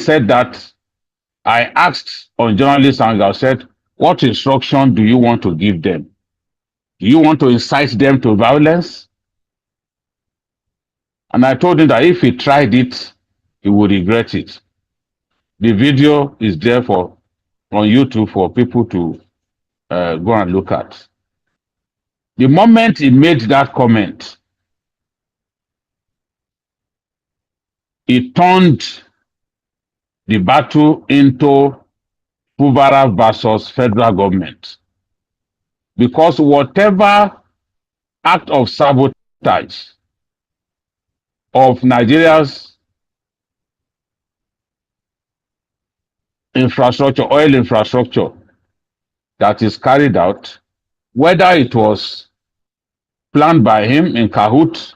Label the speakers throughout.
Speaker 1: said that, I asked on journalist angle, I said, what instruction do you want to give them? Do you want to incite them to violence? And I told him that if he tried it, he would regret it. The video is there for on YouTube for people to go and look at. The moment he made that comment, he turned the battle into Fubara versus federal government. Because whatever act of sabotage of Nigeria's infrastructure, oil infrastructure, that is carried out, whether it was planned by him in cahoots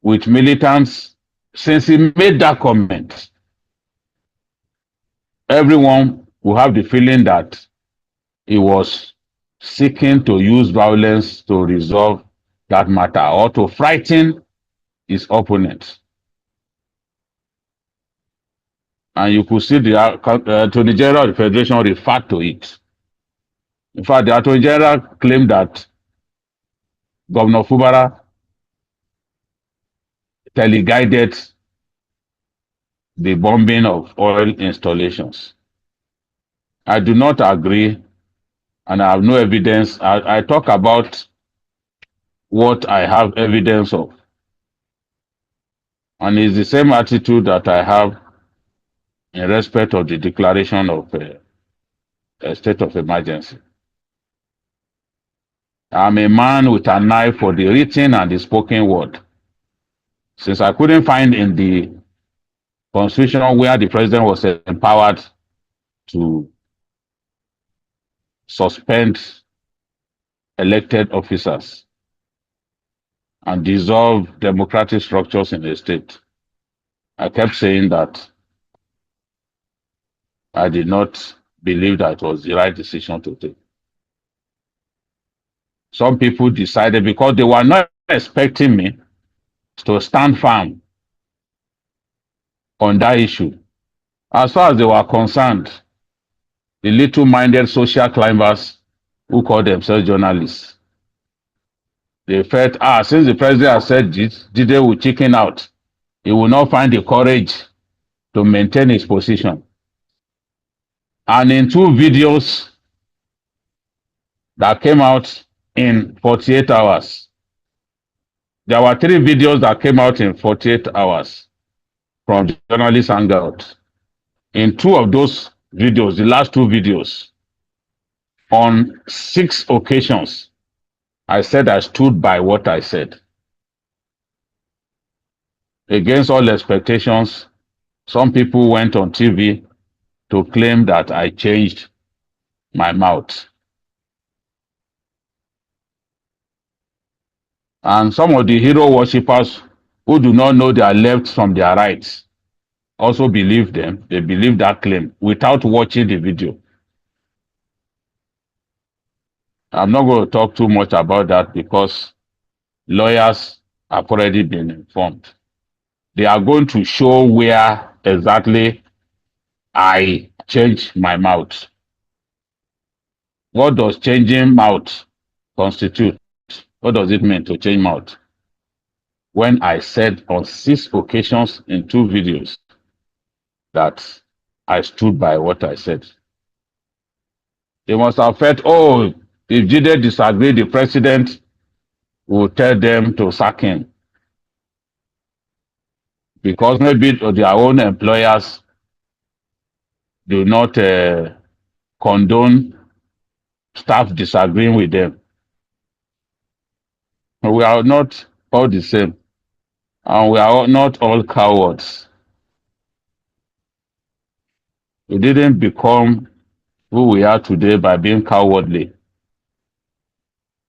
Speaker 1: with militants, since he made that comment, everyone will have the feeling that he was seeking to use violence to resolve that matter or to frighten his opponent. And you could see the Attorney General of the Federation referred to it. In fact, the Attorney General claimed that Governor Fubara teleguided the bombing of oil installations. I do not agree, and I have no evidence. I talk about what I have evidence of. And it's the same attitude that I have in respect of the declaration of a state of emergency. I'm a man with an eye for the written and the spoken word. Since I couldn't find in the Constitution where the president was empowered to suspend elected officers and dissolve democratic structures in the state, I kept saying that I did not believe that it was the right decision to take. Some people decided, because they were not expecting me to stand firm on that issue. As far as they were concerned, the little-minded social climbers who call themselves journalists, they felt, since the president has said this, JIDE will chicken out. He will not find the courage to maintain his position. And in 2 videos that came out in 48 hours, there were 3 videos that came out in 48 hours from journalists hangout. In 2 of those videos, the last 2 videos, on 6 occasions, I said I stood by what I said. Against all expectations, some people went on TV to claim that I changed my mouth. And some of the hero worshippers who do not know their left from their right also believe them. They believe that claim without watching the video. I'm not going to talk too much about that because lawyers have already been informed. They are going to show where exactly I changed my mouth. What does changing mouth constitute? What does it mean to change mouth? When I said on 6 occasions in 2 videos that I stood by what I said. They must have felt, if JIDE disagreed, the president will tell them to sack him. Because maybe their own employers do not condone staff disagreeing with them. We are not all the same, and we are not all cowards. We didn't become who we are today by being cowardly.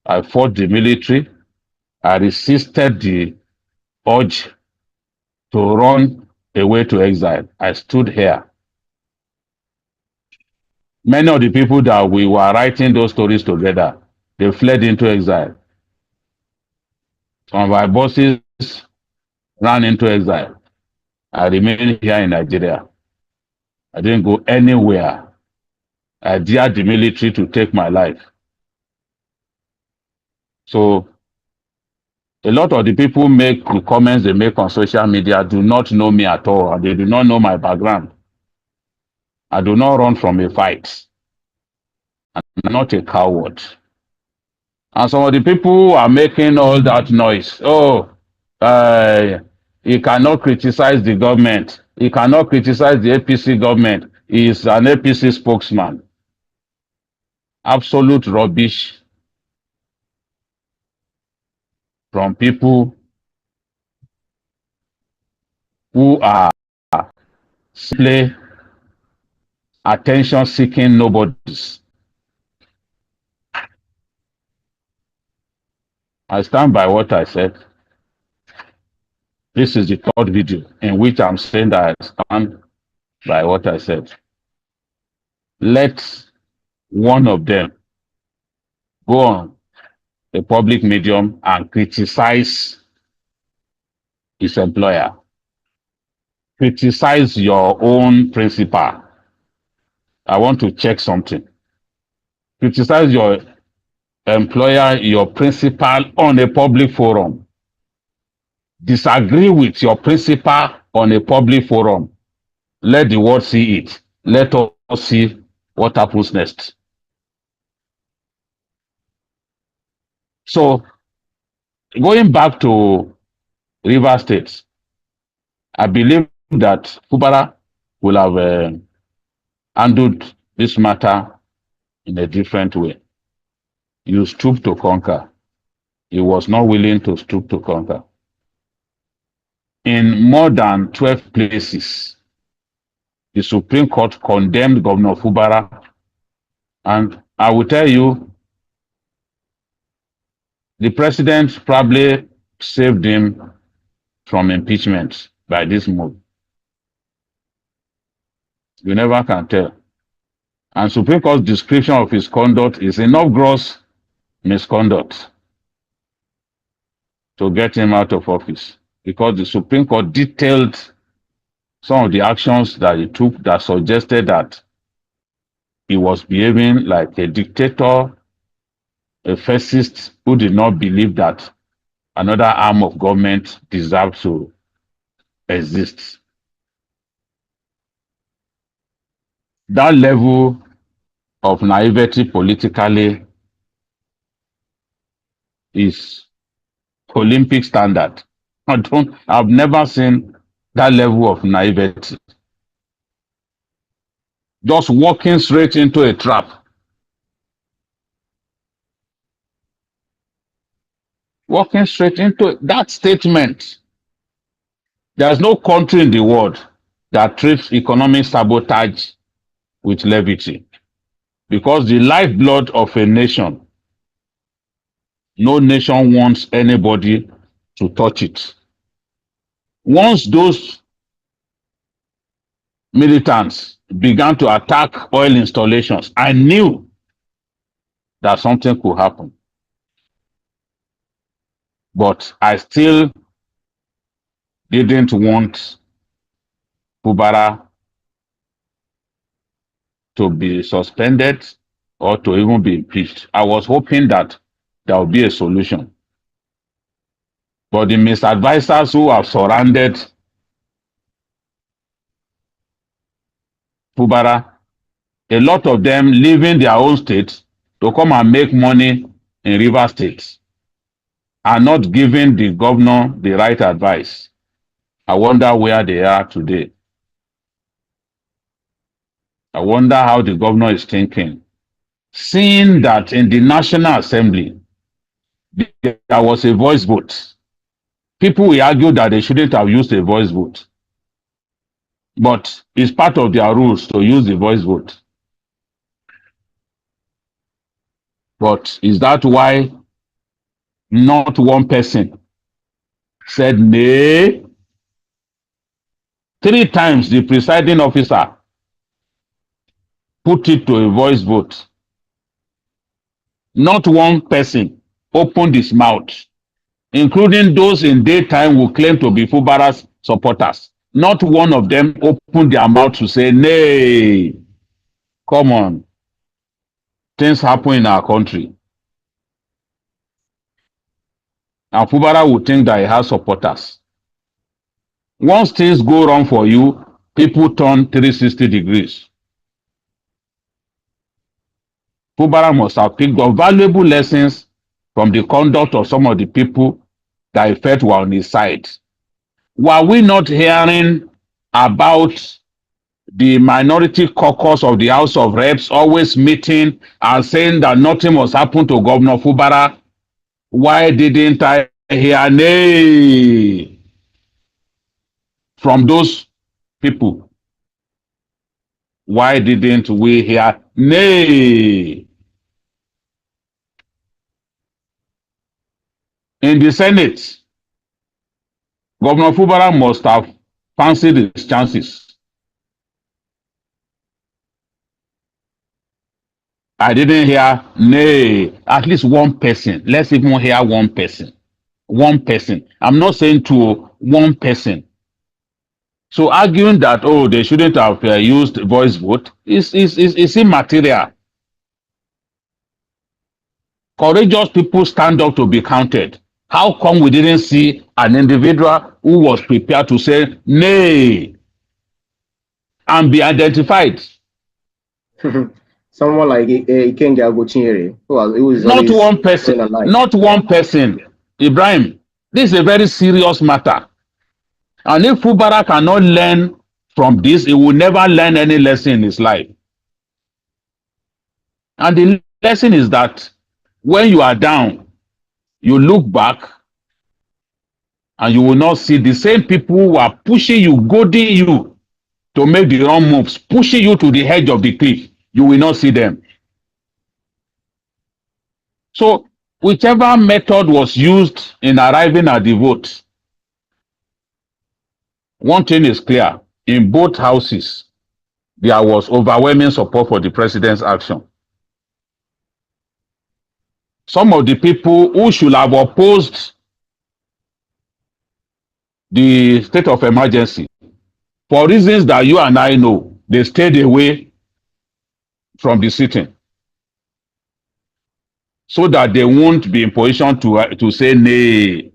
Speaker 1: I fought the military. I resisted the urge to run away to exile. I stood here. Many of the people that we were writing those stories together, they fled into exile. Some of our bosses ran into exile. I remain here in Nigeria. I didn't go anywhere. I dared the military to take my life. So a lot of the people make the comments they make on social media do not know me at all, and they do not know my background. I do not run from a fight. I'm not a coward. And some of the people who are making all that noise, he cannot criticize the government. He cannot criticize the APC government. He is an APC spokesman. Absolute rubbish from people who are simply attention-seeking nobodies. I stand by what I said. This is the third video in which I'm saying that I stand by what I said. Let one of them go on a public medium and criticize his employer. Criticize your own principal. I want to check something. Criticize your employer, your principal on a public forum. Disagree with your principal on a public forum. Let the world see it. Let us see what happens next. So, going back to Rivers State, I believe that Fubara will have handled this matter in a different way. You stoop to conquer. He was not willing to stoop to conquer. In more than 12 places, the Supreme Court condemned Governor Fubara. And I will tell you, the president probably saved him from impeachment by this move. You never can tell. And Supreme Court's description of his conduct is enough gross misconduct to get him out of office, because the Supreme Court detailed some of the actions that he took that suggested that he was behaving like a dictator, a fascist who did not believe that another arm of government deserved to exist. That level of naivety politically is Olympic standard. I've never seen that level of naivety. Just walking straight into a trap. Walking straight into that statement. There's no country in the world that treats economic sabotage with levity, because the lifeblood of a nation, no nation wants anybody to touch it. Once those militants began to attack oil installations, I knew that something could happen. But I still didn't want Fubara to be suspended or to even be impeached. I was hoping that there would be a solution. But the misadvisors who have surrounded Fubara, a lot of them leaving their own state to come and make money in Rivers State, are not giving the governor the right advice. I wonder where they are today. I wonder how the governor is thinking. Seeing that in the National Assembly, there was a voice vote. People will argue that they shouldn't have used a voice vote. But it's part of their rules to use the voice vote. But is that why not one person said nay? 3 times the presiding officer put it to a voice vote. Not one person opened his mouth, including those in daytime who claim to be Fubara's supporters. Not one of them opened their mouth to say, nay, come on, things happen in our country. And Fubara would think that he has supporters. Once things go wrong for you, people turn 360 degrees. Fubara must have picked up valuable lessons from the conduct of some of the people that he felt were on his side. Were we not hearing about the minority caucus of the House of Reps always meeting and saying that nothing must happen to Governor Fubara? Why didn't I hear nay from those people? Why didn't we hear nay? In the Senate, Governor Fubara must have fancied his chances. I didn't hear nay. At least one person. Let's even hear one person. One person. I'm not saying two, one person. So arguing that, oh, they shouldn't have used voice vote is immaterial. Courageous people stand up to be counted. How come we didn't see an individual who was prepared to say nay and be identified?
Speaker 2: Someone like Ikenga Agochinyere, who is
Speaker 1: Not
Speaker 2: always
Speaker 1: one person.
Speaker 2: going alive.
Speaker 1: Not one person. Ibrahim, this is a very serious matter. And if Fubara cannot learn from this, he will never learn any lesson in his life. And the lesson is that when you are down, you look back and you will not see the same people who are pushing you, goading you to make the wrong moves, pushing you to the edge of the cliff. You will not see them. So, whichever method was used in arriving at the vote, one thing is clear. In both houses, there was overwhelming support for the president's action. Some of the people who should have opposed the state of emergency, for reasons that you and I know, they stayed away from the sitting so that they won't be in position to say nay.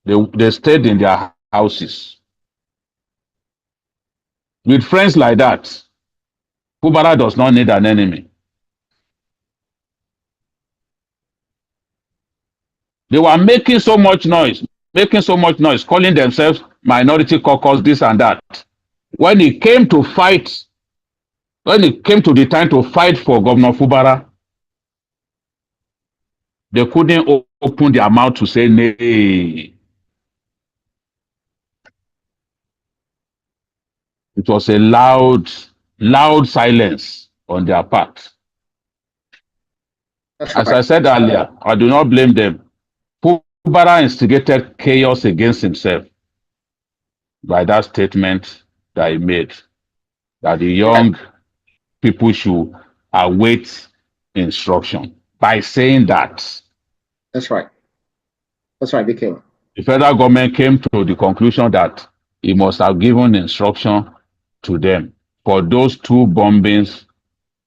Speaker 1: They stayed in their houses. With friends like that, Fubara does not need an enemy. They were making so much noise, calling themselves minority caucus, this and that. When it came to fight, when it came to the time to fight for Governor Fubara, they couldn't open their mouth to say nay. It was a loud silence on their part. As I said earlier, I do not blame them. Fubara instigated chaos against himself by that statement that he made, that the young people should await instruction. By saying that,
Speaker 2: That's right. That's right, BK.
Speaker 1: the federal government came to the conclusion that he must have given instruction to them for those two bombings,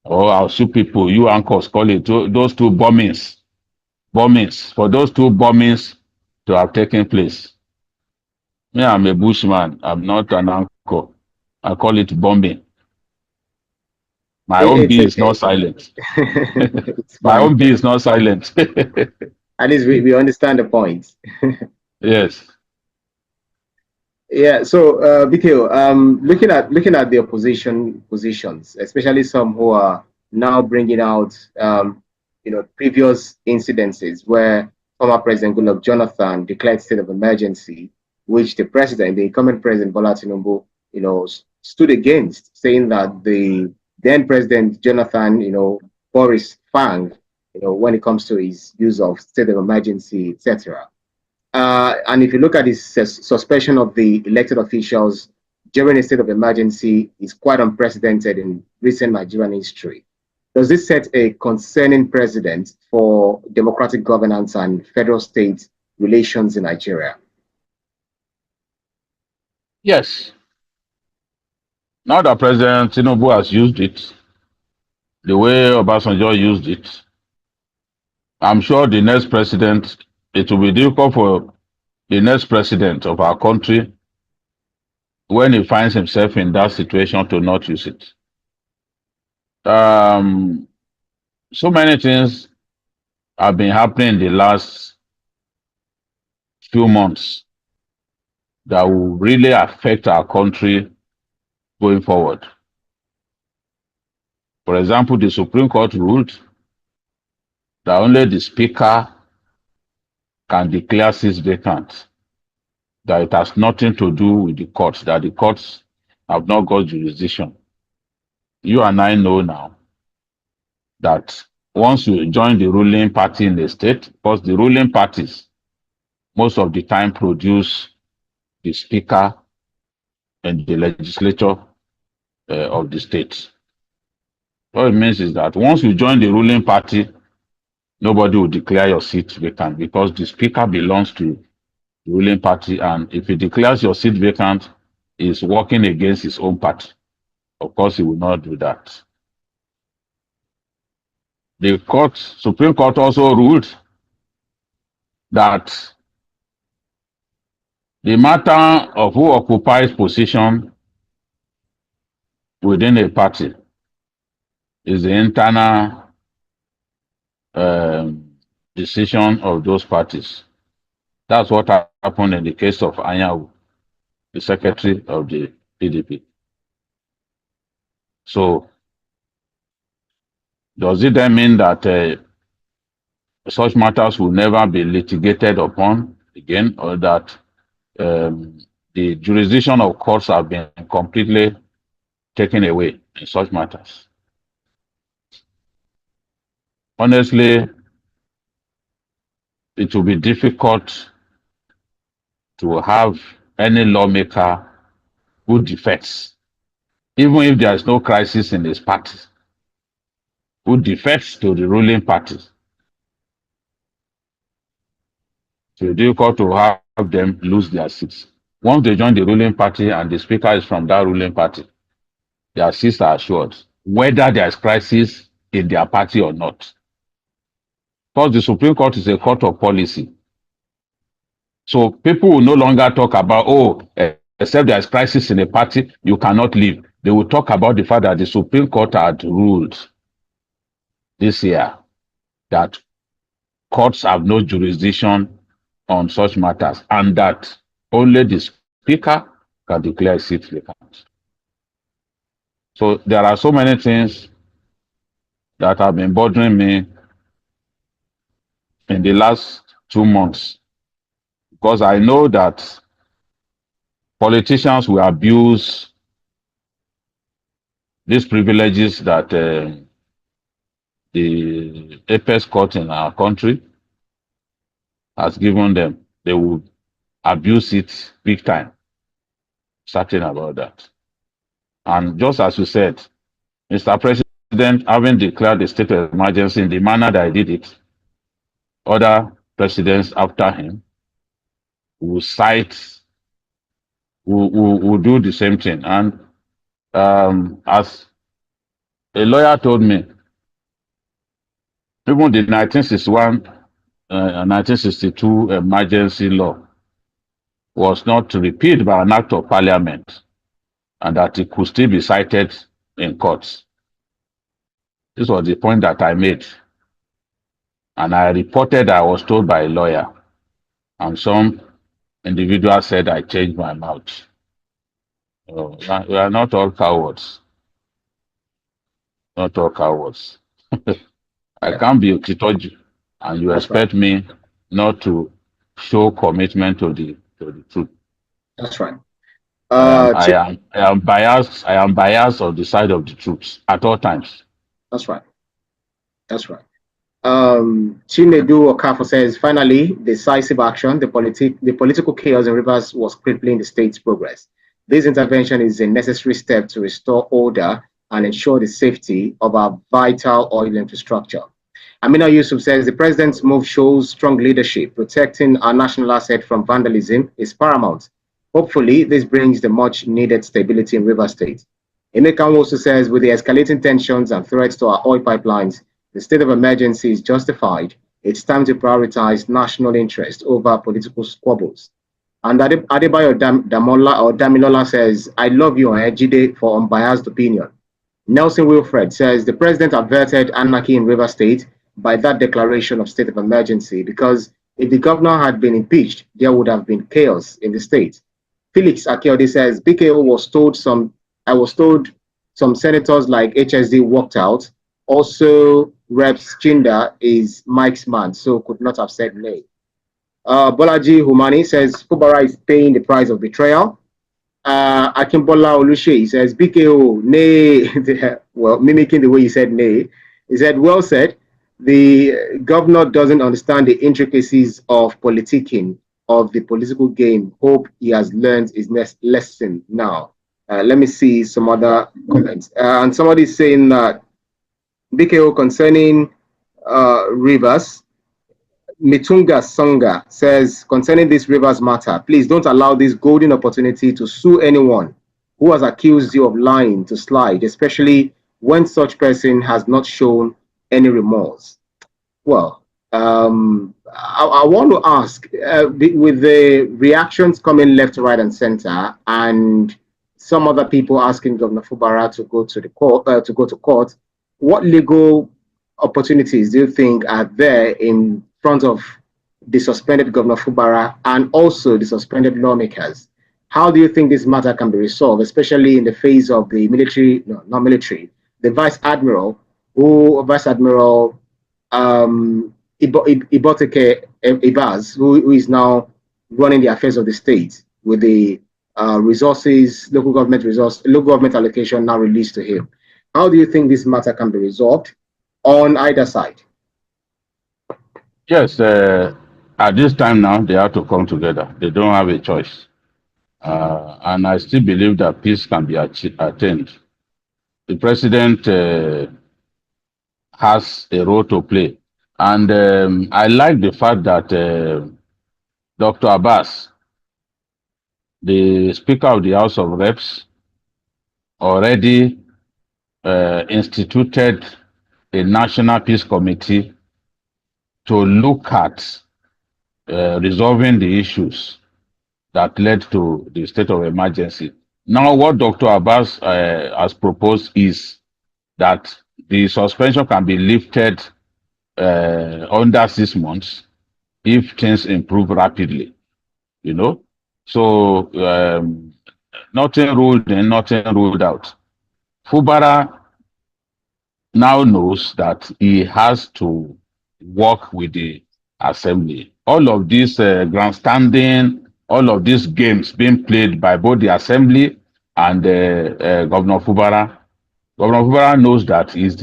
Speaker 1: or I'll sue people, you anchors call it, those two bombings, for those two bombings to have taken place. Me, I'm a bushman. I'm not an anchor. I call it bombing. My own bee is not silent.
Speaker 2: It's
Speaker 1: My
Speaker 2: fine.
Speaker 1: own bee is not silent.
Speaker 2: At least we understand the point.
Speaker 1: Yes.
Speaker 2: Yeah, so BKO, looking at the opposition positions, especially some who are now bringing out previous incidences where former President Goodluck Jonathan declared state of emergency, which the incumbent president Bola Tinubu, stood against, saying that the then President Jonathan, Boris Fang, when it comes to his use of state of emergency, etc. And if you look at the suspension of the elected officials during a state of emergency, is quite unprecedented in recent Nigerian history. Does this set a concerning precedent for democratic governance and federal state relations in Nigeria?
Speaker 1: Yes. Now that President Tinubu has used it the way Obasanjo used it, I'm sure the next president, it will be difficult for the next president of our country when he finds himself in that situation to not use it. Um, so many things have been happening in the last few months that will really affect our country going forward. For example, the Supreme Court ruled that only the Speaker can declare seats vacant, that it has nothing to do with the courts, that the courts have not got jurisdiction. You and I know now that once you join the ruling party in the state, because the ruling parties most of the time produce the Speaker and the legislature of the state. What it means is that once you join the ruling party, nobody will declare your seat vacant because the Speaker belongs to the ruling party, and if he declares your seat vacant, he's working against his own party. Of course, he will not do that. The Supreme Court also ruled that the matter of who occupies position within a party is the internal decision of those parties. That's what happened in the case of Anyanwu, the secretary of the PDP. So, does it then mean that such matters will never be litigated upon again, or that the jurisdiction of courts have been completely taken away in such matters? Honestly, it will be difficult to have any lawmaker who defects, even if there is no crisis in his party, who defects to the ruling party. It will be difficult to have them lose their seats. Once they join the ruling party and the speaker is from that ruling party, their seats are assured, whether there is crisis in their party or not. Because the Supreme Court is a court of policy. So people will no longer talk about, oh, except there is crisis in a party, you cannot leave. They will talk about the fact that the Supreme Court had ruled this year that courts have no jurisdiction on such matters and that only the speaker can declare a seat vacant. So there are so many things that have been bothering me in the last 2 months because I know that politicians will abuse these privileges that the apex court in our country has given them. They will abuse it big time. Certain about that. And just as you said, Mr. President, having declared the state of emergency in the manner that he did it, other presidents after him will will do the same thing. And as a lawyer told me, even the 1961 1962 emergency law was not repealed by an act of parliament and that it could still be cited in courts. This was the point that I made. And I reported I was told by a lawyer. And some individual said I changed my mouth. We are not all cowards. Not all cowards. I can't be Okitoju and you expect me not to show commitment to the truth.
Speaker 2: That's right.
Speaker 1: I am biased. I am biased on the side of the truth at all times.
Speaker 2: That's right. That's right. Chinedu Okafo says, finally, decisive action. The political chaos in Rivers was crippling the state's progress. This intervention is a necessary step to restore order and ensure the safety of our vital oil infrastructure. Amina Yusuf says, the president's move shows strong leadership. Protecting our national asset from vandalism is paramount. Hopefully, this brings the much needed stability in River State. Emeka also says, with the escalating tensions and threats to our oil pipelines, the state of emergency is justified. It's time to prioritize national interest over political squabbles. And Adebayo Damola or Damilola says, I love you, Jide, for unbiased opinion. Nelson Wilfred says, the president averted anarchy in River State by that declaration of state of emergency because if the governor had been impeached, there would have been chaos in the state. Felix Akiode says, BKO I was told some senators like HSD walked out. Also, Reps Chinda is Mike's man, so could not have said nay. Bolaji Humani says, Fubara is paying the price of betrayal. Akimbola Olushe says, BKO, nay, well, mimicking the way he said nay. He said, well said, the governor doesn't understand the intricacies of politicking, of the political game. Hope he has learned his next lesson now. Let me see some other comments. And somebody's saying that BKO concerning rivers, Mitunga Songa says, concerning this rivers matter, please don't allow this golden opportunity to sue anyone who has accused you of lying to slide, especially when such person has not shown any remorse. Well, I want to ask, with the reactions coming left, right, and center, and some other people asking Governor Fubara to go to the court, what legal opportunities do you think are there in front of the suspended Governor Fubara and also the suspended lawmakers? How do you think this matter can be resolved, especially in the face of the military, no, not military, the Vice Admiral, Iboteke Ibaz, who is now running the affairs of the state with the resources, local government allocation now released to him. How do you think this matter can be resolved on either side?
Speaker 1: Yes, at this time now, they have to come together. They don't have a choice. And I still believe that peace can be attained. The president has a role to play. And I like the fact that Dr. Abbas, the Speaker of the House of Reps, already instituted a National Peace Committee to look at resolving the issues that led to the state of emergency. Now, what Dr. Abbas has proposed is that the suspension can be lifted under 6 months if things improve rapidly, you know. So nothing ruled in, nothing ruled out. Fubara now knows that he has to work with the assembly. All of this grandstanding, all of these games being played by both the assembly and Governor Fubara. Governor Fubara knows that he is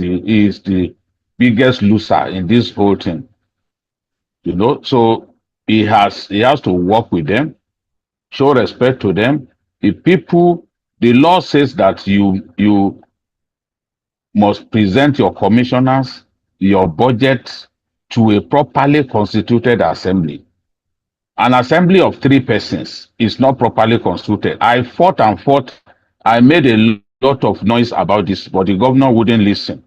Speaker 1: the biggest loser in this whole thing. You know, so he has to work with them, show respect to them. If people, the law says that you must present your commissioners, your budget to a properly constituted assembly. An assembly of 3 persons is not properly constituted. I fought and fought. I made a lot of noise about this, but the governor wouldn't listen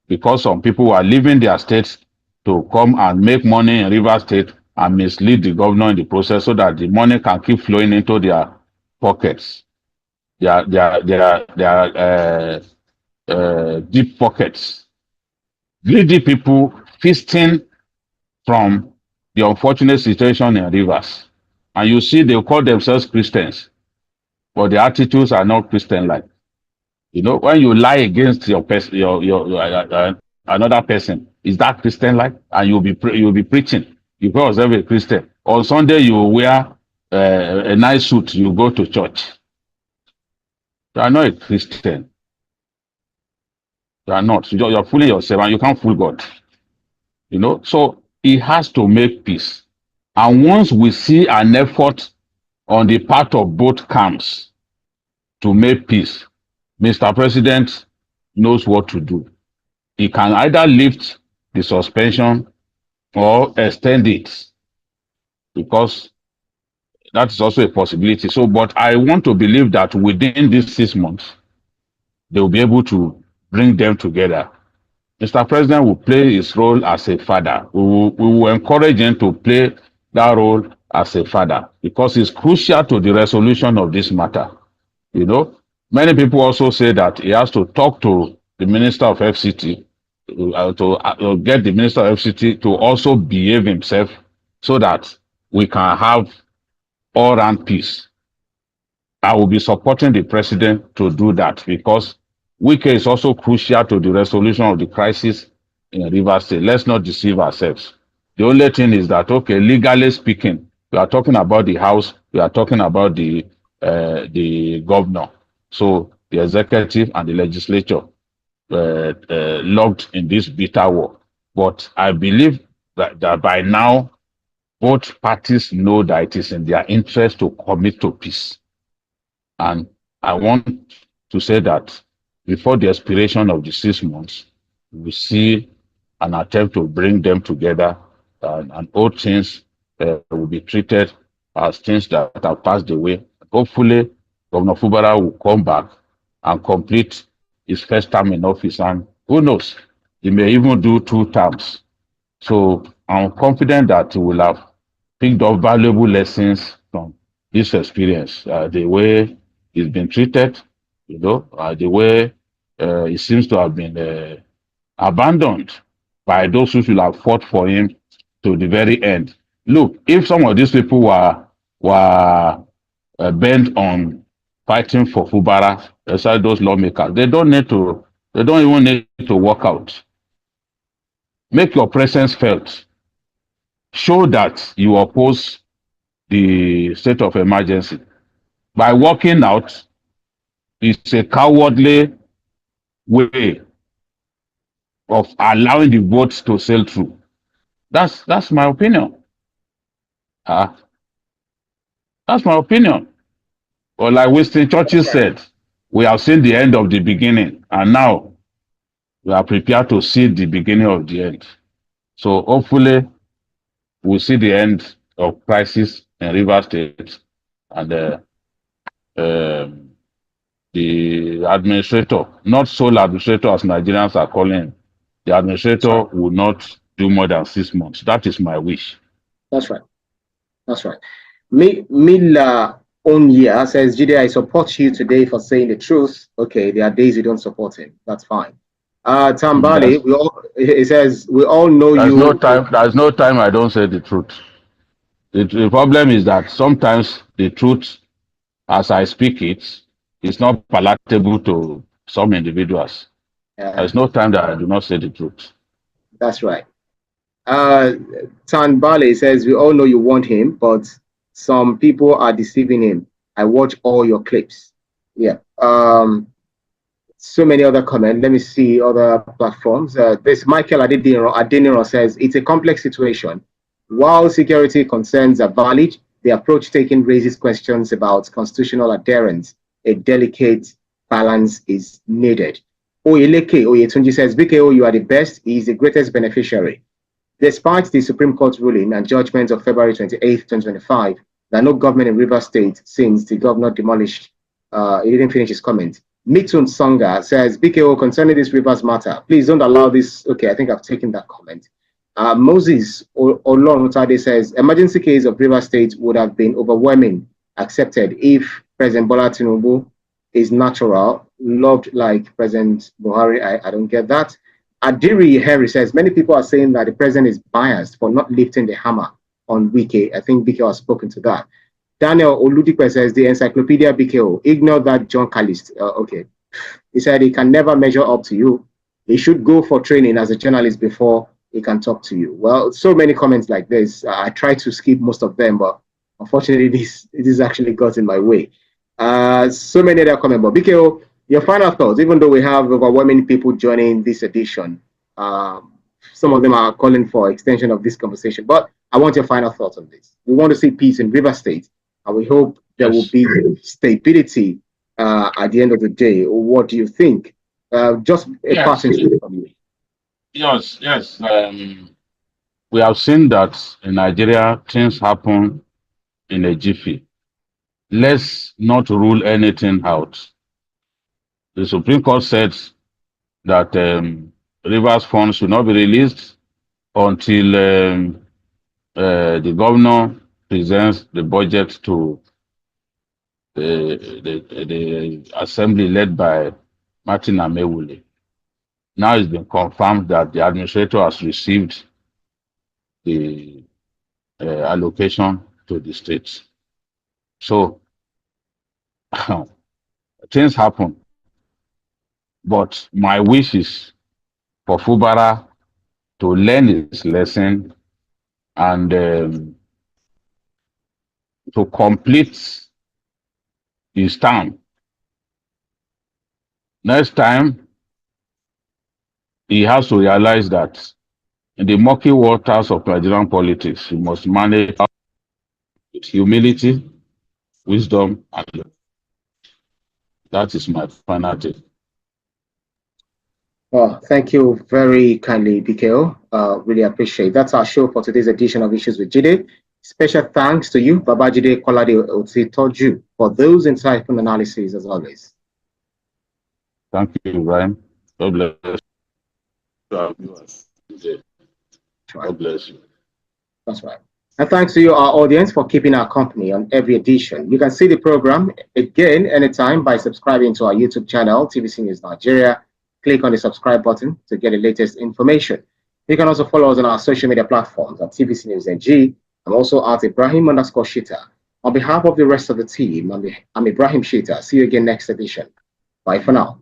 Speaker 1: because some people were leaving their states to come and make money in River State and mislead the governor in the process so that the money can keep flowing into their pockets, their deep pockets. Greedy people feasting from the unfortunate situation in rivers. And you see, they call themselves Christians, but their attitudes are not Christian-like. You know, when you lie against your person, another person, is that Christian-like? And you'll be preaching. You call yourself a Christian. On Sunday, you will wear a nice suit. You go to church. You are not a Christian. You are not. You're fooling yourself, and you can't fool God. You know, so he has to make peace. And once we see an effort on the part of both camps to make peace, Mr. President knows what to do. He can either lift the suspension or extend it, because That's also a possibility. So, but I want to believe that within these 6 months, they will be able to bring them together. Mr. President will play his role as a father. We will encourage him to play that role as a father because it's crucial to the resolution of this matter. You know, many people also say that he has to talk to the Minister of FCT to get the Minister of FCT to also behave himself so that we can have all round peace. I will be supporting the president to do that because Wike is also crucial to the resolution of the crisis in Rivers State. Let's not deceive ourselves. The only thing is that, okay, legally speaking, we are talking about the House, we are talking about the governor. So the executive and the legislature locked in this bitter war. But I believe that by now, both parties know that it is in their interest to commit to peace. And I want to say that before the expiration of the 6 months, we see an attempt to bring them together, and all things will be treated as things that have passed away. Hopefully, Governor Fubara will come back and complete his first term in office. And who knows, he may even do 2 terms. So I'm confident that he will have picked up valuable lessons from this experience, the way he's been treated, the way he seems to have been abandoned by those who should have fought for him to the very end. Look, if some of these people were bent on fighting for Fubara, aside those lawmakers, they don't even need to walk out. Make your presence felt. Show that you oppose the state of emergency. By walking out, it's a cowardly way of allowing the votes to sail through. That's my opinion. Uh, that's my opinion. But like Winston Churchill said, we have seen the end of the beginning, and now we are prepared to see the beginning of the end. So hopefully we'll see the end of crisis in Rivers State, and the administrator, not sole administrator as Nigerians are calling him, the administrator will not do more than 6 months. That is my wish.
Speaker 2: That's right. That's right. Mila Onya says, JIDE, I support you today for saying the truth. Okay, there are days you don't support him. That's fine. Tambali, he says, we all know
Speaker 1: there's
Speaker 2: you.
Speaker 1: There's no time I don't say the truth. The problem is that sometimes the truth, as I speak it, is not palatable to some individuals. There's no time that I do not say the truth.
Speaker 2: That's right. Tambali says, we all know you want him, but some people are deceiving him. I watch all your clips. Yeah. So many other comments. Let me see other platforms. This Michael Adeniro says, it's a complex situation. While security concerns are valid, the approach taken raises questions about constitutional adherence. A delicate balance is needed. Oyeleke Oyetunji says, BKO, you are the best. He is the greatest beneficiary. Despite the Supreme Court ruling and judgment of February 28, 2025, there are no government in Rivers State since the governor demolished. He didn't finish his comment. Mitun Songa says, BKO, concerning this Rivers matter, please don't allow this. Okay, I think I've taken that comment. Moses Olorutade says, emergency case of Rivers State would have been overwhelming, accepted if President Bola Tinubu is natural, loved like President Buhari. I don't get that. Adiri Harry says, many people are saying that the president is biased for not lifting the hammer on Wike. I think BKO has spoken to that. Daniel Oludipe says, the encyclopedia BKO, ignore that John Calist. Okay. He said he can never measure up to you. He should go for training as a journalist before he can talk to you. Well, so many comments like this. I tried to skip most of them, but unfortunately, this actually got in my way. So many other comments, but BKO, your final thoughts, even though we have overwhelming people joining this edition, some of them are calling for extension of this conversation, but I want your final thoughts on this. We want to see peace in Rivers State, and we hope there will be stability at the end of the day. What do you think? Just a passing from you.
Speaker 1: Yes. We have seen that in Nigeria, things happen in a jiffy. Let's not rule anything out. The Supreme Court said that Rivers funds should not be released until the governor presents the budget to the assembly led by Martin Amewule. Now it's been confirmed that the administrator has received the allocation to the states. So things happen. But my wish is for Fubara to learn his lesson and to complete his term. Next time, he has to realize that in the murky waters of Nigerian politics, he must manage with humility, wisdom, and that is my final take.
Speaker 2: Well, thank you very kindly, BKO. Really appreciate. That's our show for today's edition of Issues with JIDE. Special thanks to you, Babajide Kolade Otitoju, for those insightful analyses as always.
Speaker 1: Thank you, Ryan. God bless you. God bless you.
Speaker 2: That's right. And thanks to you, our audience, for keeping our company on every edition. You can see the program again anytime by subscribing to our YouTube channel, TVC News Nigeria. Click on the subscribe button to get the latest information. You can also follow us on our social media platforms at TVC News NG. I'm also at Ibrahim_Shita. On behalf of the rest of the team, I'm Ibrahim Shita. See you again next edition. Bye for now.